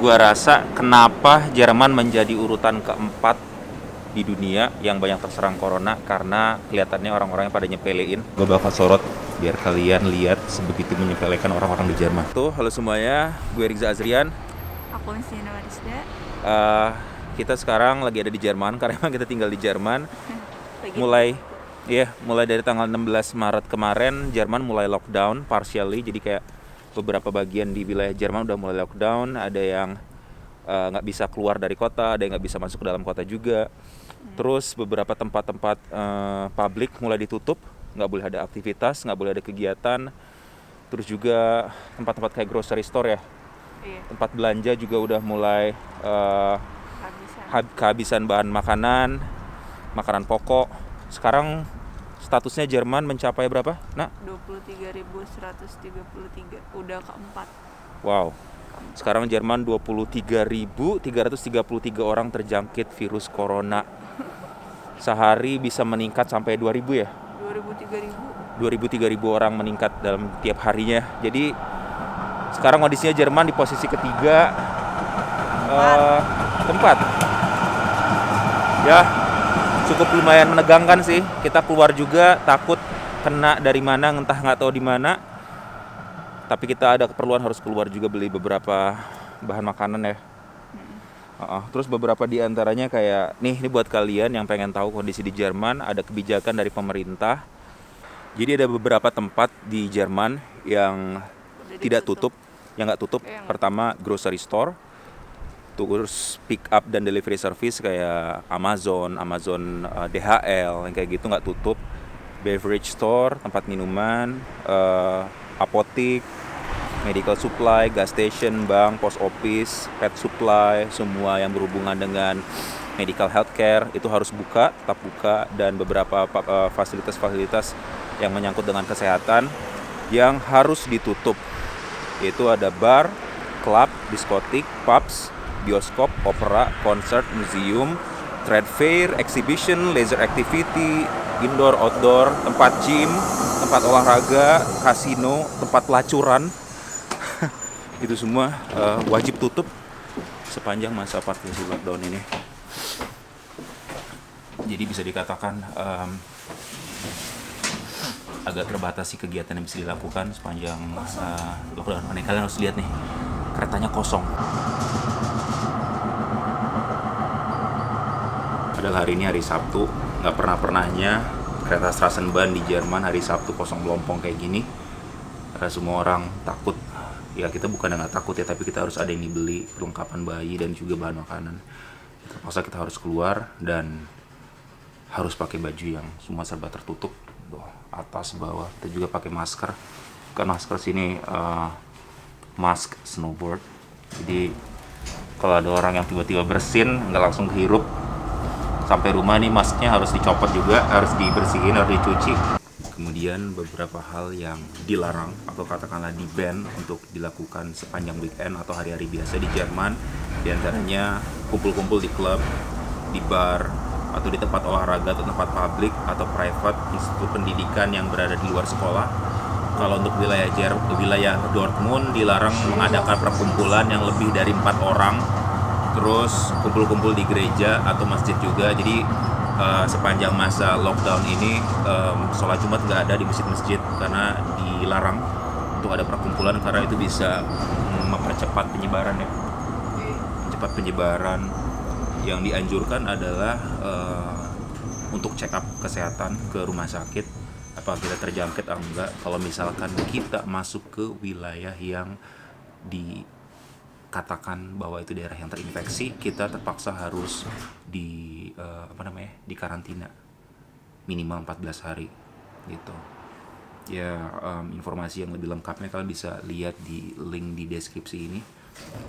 Gua rasa kenapa Jerman menjadi urutan keempat di dunia yang banyak terserang corona karena kelihatannya orang-orangnya pada nyepelein. Gue bakal sorot biar kalian lihat sebegitu menyepelekan orang-orang di Jerman. Tuh, halo semuanya, gue Rizza Azrian. Aku Mistiana Warisda. Uh, kita sekarang lagi ada di Jerman karena emang kita tinggal di Jerman. Mulai dari tanggal 16 Maret kemarin Jerman mulai lockdown partially, jadi kayak beberapa bagian di wilayah Jerman udah mulai lockdown. Ada yang nggak bisa keluar dari kota, ada yang nggak bisa masuk ke dalam kota juga. Terus beberapa tempat-tempat publik mulai ditutup, nggak boleh ada aktivitas, nggak boleh ada kegiatan. Terus juga tempat-tempat kayak grocery store ya, tempat belanja juga udah mulai kehabisan bahan makanan pokok. Sekarang statusnya Jerman mencapai berapa? Nah, 23.133, udah keempat. Wow. Sekarang Jerman 23.333 orang terjangkit virus corona. Sehari bisa meningkat sampai 2.000 ya? 2.000-3.000 orang meningkat dalam tiap harinya. Jadi sekarang kondisinya Jerman di posisi ketiga, keempat. Ya, cukup lumayan menegangkan sih. Kita keluar juga takut kena dari mana, entah nggak tahu di mana. Tapi kita ada keperluan harus keluar juga beli beberapa bahan makanan ya. Terus beberapa di antaranya kayak ini buat kalian yang pengen tahu kondisi di Jerman, ada kebijakan dari pemerintah. Jadi ada beberapa tempat di Jerman yang tidak tutup, yang nggak tutup. Pertama grocery store, terus pick up dan delivery service kayak Amazon, DHL yang kayak gitu nggak tutup. Beverage store, tempat minuman, apotik, medical supply, gas station, bank, post office, pet supply, semua yang berhubungan dengan medical healthcare itu harus tetap buka, dan beberapa fasilitas-fasilitas yang menyangkut dengan kesehatan yang harus ditutup, yaitu ada bar, klub, diskotik, pubs, bioskop, opera, konser, museum, trade fair, exhibition, leisure activity, indoor, outdoor, tempat gym, tempat olahraga, kasino, tempat pelacuran. Itu semua wajib tutup sepanjang masa partiasi lockdown ini. Jadi bisa dikatakan agak terbatasi kegiatan yang bisa dilakukan sepanjang lockdown. Kalian harus lihat nih, keretanya kosong. Padahal hari ini hari Sabtu, nggak pernahnya kereta Straßenbahn di Jerman hari Sabtu kosong melompong kayak gini. Semua orang takut. Ya kita bukan nggak takut ya, tapi kita harus ada yang dibeli, perlengkapan bayi dan juga bahan makanan. Terpaksa kita harus keluar dan harus pakai baju yang semua serba tertutup, atas bawah. Kita juga pakai masker. Bukan masker sini, mask snowboard. Jadi kalau ada orang yang tiba-tiba bersin, nggak langsung kehirup, sampai rumah nih masknya harus dicopot juga, harus dibersihin, harus dicuci. Kemudian beberapa hal yang dilarang atau katakanlah di-ban untuk dilakukan sepanjang weekend atau hari-hari biasa di Jerman. Di antaranya kumpul-kumpul di klub, di bar, atau di tempat olahraga atau tempat publik atau private institut pendidikan yang berada di luar sekolah. Kalau untuk wilayah Dortmund dilarang mengadakan perkumpulan yang lebih dari 4 orang. Terus kumpul-kumpul di gereja atau masjid juga. Jadi sepanjang masa lockdown ini sholat Jumat nggak ada di masjid-masjid karena dilarang untuk ada perkumpulan, karena itu bisa mempercepat penyebaran ya. Cepat penyebaran. Yang dianjurkan adalah untuk check up kesehatan ke rumah sakit apakah kita terjangkit atau enggak. Kalau misalkan kita masuk ke wilayah yang dikatakan bahwa itu daerah yang terinfeksi, kita terpaksa harus di karantina minimal 14 hari gitu. Ya, informasi yang lebih lengkapnya kalian bisa lihat di link di deskripsi ini.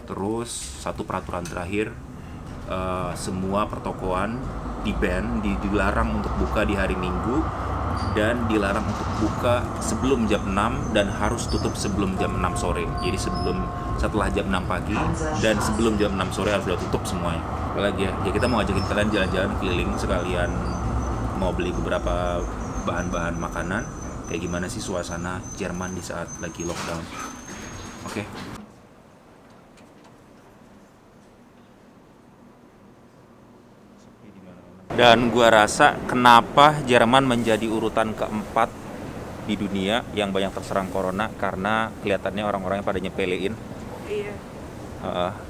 Terus satu peraturan terakhir, semua pertokoan dilarang untuk buka di hari Minggu dan dilarang untuk buka sebelum jam 6 dan harus tutup sebelum jam 6 sore. Jadi setelah jam 6 pagi dan sebelum jam 6 sore harus sudah tutup semuanya. Apalagi ya kita mau ngajakin kalian jalan-jalan keliling sekalian mau beli beberapa bahan-bahan makanan. Kayak gimana sih suasana Jerman di saat lagi lockdown. Oke. Dan gua rasa kenapa Jerman menjadi urutan keempat di dunia yang banyak terserang corona, karena kelihatannya orang-orangnya pada nyepelein. Iya.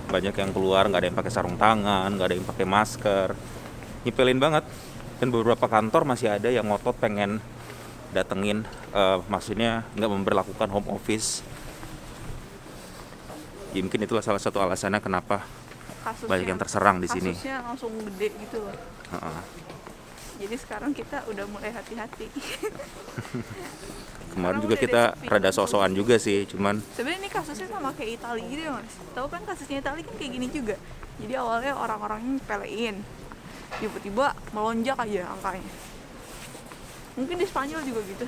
Banyak yang keluar nggak ada yang pakai sarung tangan, nggak ada yang pakai masker, nyepelin banget. Dan beberapa kantor masih ada yang ngotot pengen datengin, maksudnya nggak memberlakukan home office. Ya, mungkin itulah salah satu alasannya kenapa banyak yang terserang di sini. Kasusnya langsung gede gitu loh. Jadi sekarang kita udah mulai hati-hati. Kemarin Sekarang juga udah kita sepi, rada kan? sosokan juga sih, cuman Sebenarnya ini kasusnya sama kayak Italia gitu ya Mas. Tahu kan kasusnya Italia kan kayak gini juga. Jadi awalnya orang-orangnya pelein, tiba-tiba melonjak aja angkanya. Mungkin di Spanyol juga gitu.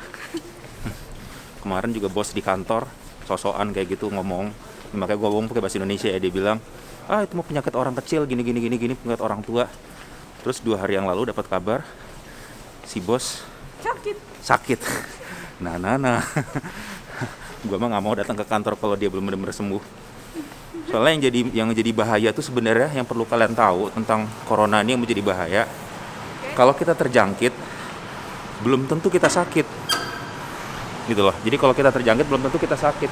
kemarin juga bos di kantor sosokan kayak gitu ngomong. Makanya gue ngomong pakai bahasa Indonesia ya, dia bilang, itu mau penyakit orang kecil gini, penyakit orang tua. Terus 2 hari yang lalu dapat kabar si bos sakit. Nah. Gue mah nggak mau datang ke kantor kalau dia belum benar-benar sembuh. Soalnya yang jadi bahaya tuh sebenarnya, yang perlu kalian tahu tentang corona ini yang menjadi bahaya. Kalau kita terjangkit, belum tentu kita sakit. Gitu loh. Jadi kalau kita terjangkit belum tentu kita sakit.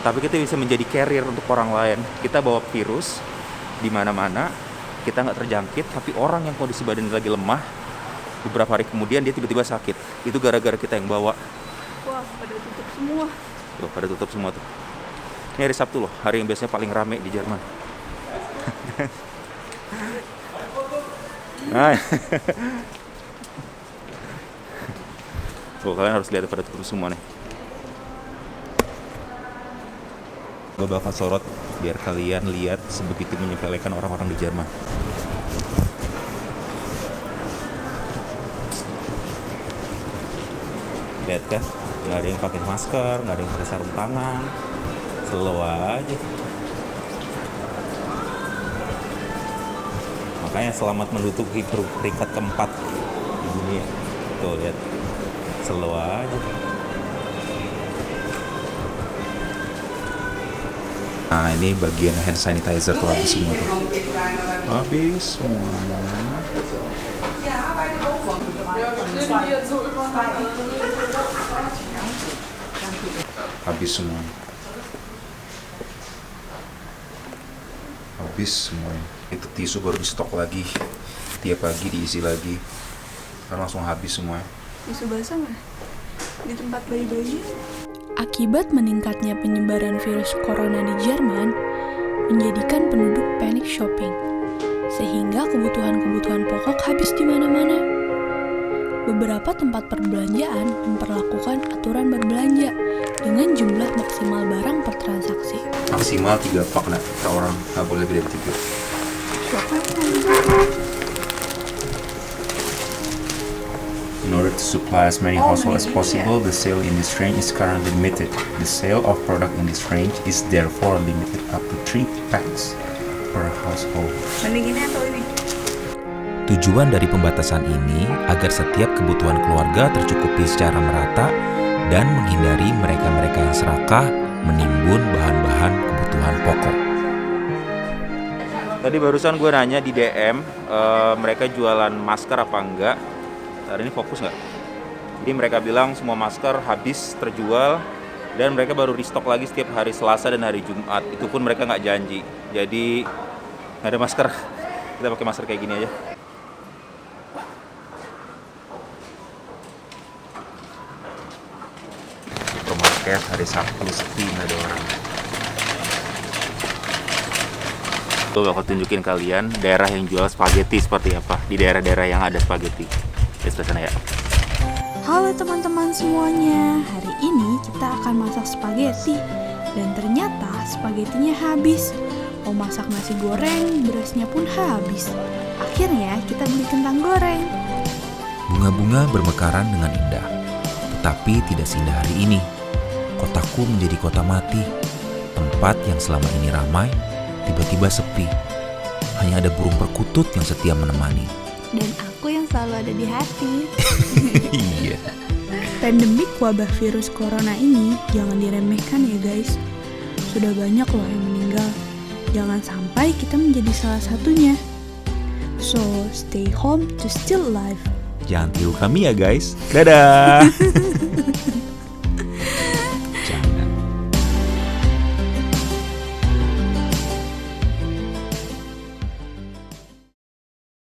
Tapi kita bisa menjadi carrier untuk orang lain. Kita bawa virus di mana-mana, kita nggak terjangkit, tapi orang yang kondisi badannya lagi lemah, beberapa hari kemudian dia tiba-tiba sakit. Itu gara-gara kita yang bawa. Wah, pada tutup semua. Tuh, pada tutup semua tuh. Ini hari Sabtu loh, hari yang biasanya paling rame di Jerman. Tuh, kalian harus lihat pada tutup semua nih. Gue bakal sorot biar kalian lihat sebegitu menyepelekan orang-orang di Jerman. Lihat kan, nggak ada yang pakai masker, nggak ada yang pakai sarung tangan, slow aja. Makanya selamat menduduki peringkat keempat di dunia. Tuh lihat, slow aja. Nah, ini bagian hand sanitizer tuh habis semua tuh. Habis semua. Habis semua. Habis semuanya. Itu tisu baru di stok lagi. Tiap pagi diisi lagi. Karena langsung habis semuanya. Tisu basah nggak? Di tempat bayi-bayi. Akibat meningkatnya penyebaran virus corona di Jerman, menjadikan penduduk panic shopping, sehingga kebutuhan-kebutuhan pokok habis di mana-mana. Beberapa tempat perbelanjaan memperlakukan aturan berbelanja dengan jumlah maksimal barang per transaksi. Maksimal 3 pak per orang, nggak boleh lebih dari 3. In order to supply as many households as possible, the sale in this range is currently limited. The sale of product in this range is therefore limited up to 3 packs per household. Mending ini atau ini? Tujuan dari pembatasan ini agar setiap kebutuhan keluarga tercukupi secara merata dan menghindari mereka-mereka yang serakah menimbun bahan-bahan kebutuhan pokok. Tadi barusan gue nanya di DM, mereka jualan masker apa enggak. Hari ini fokus nggak? Jadi mereka bilang semua masker habis terjual dan mereka baru restock lagi setiap hari Selasa dan hari Jumat. Itu pun mereka nggak janji. Jadi nggak ada masker. Kita pakai masker kayak gini aja. Supermarket hari Sabtu sepi, nggak ada orang. Gue bakal tunjukin kalian daerah yang jual spaghetti seperti apa. Di daerah-daerah yang ada spaghetti. Sana ya. Halo teman-teman semuanya, hari ini kita akan masak spaghetti. Dan ternyata spagettinya habis. Mau masak nasi goreng, berasnya pun habis. Akhirnya kita beli kentang goreng. Bunga-bunga bermekaran dengan indah, tetapi tidak seindah hari ini. Kotaku menjadi kota mati. Tempat yang selama ini ramai, tiba-tiba sepi. Hanya ada burung perkutut yang setia menemani. Dan aku yang selalu ada di hati. Iya. Pandemik wabah virus corona ini jangan diremehkan ya guys. Sudah banyak loh yang meninggal. Jangan sampai kita menjadi salah satunya. So, stay home to still alive. Jangan tiru kami ya guys. Dadah.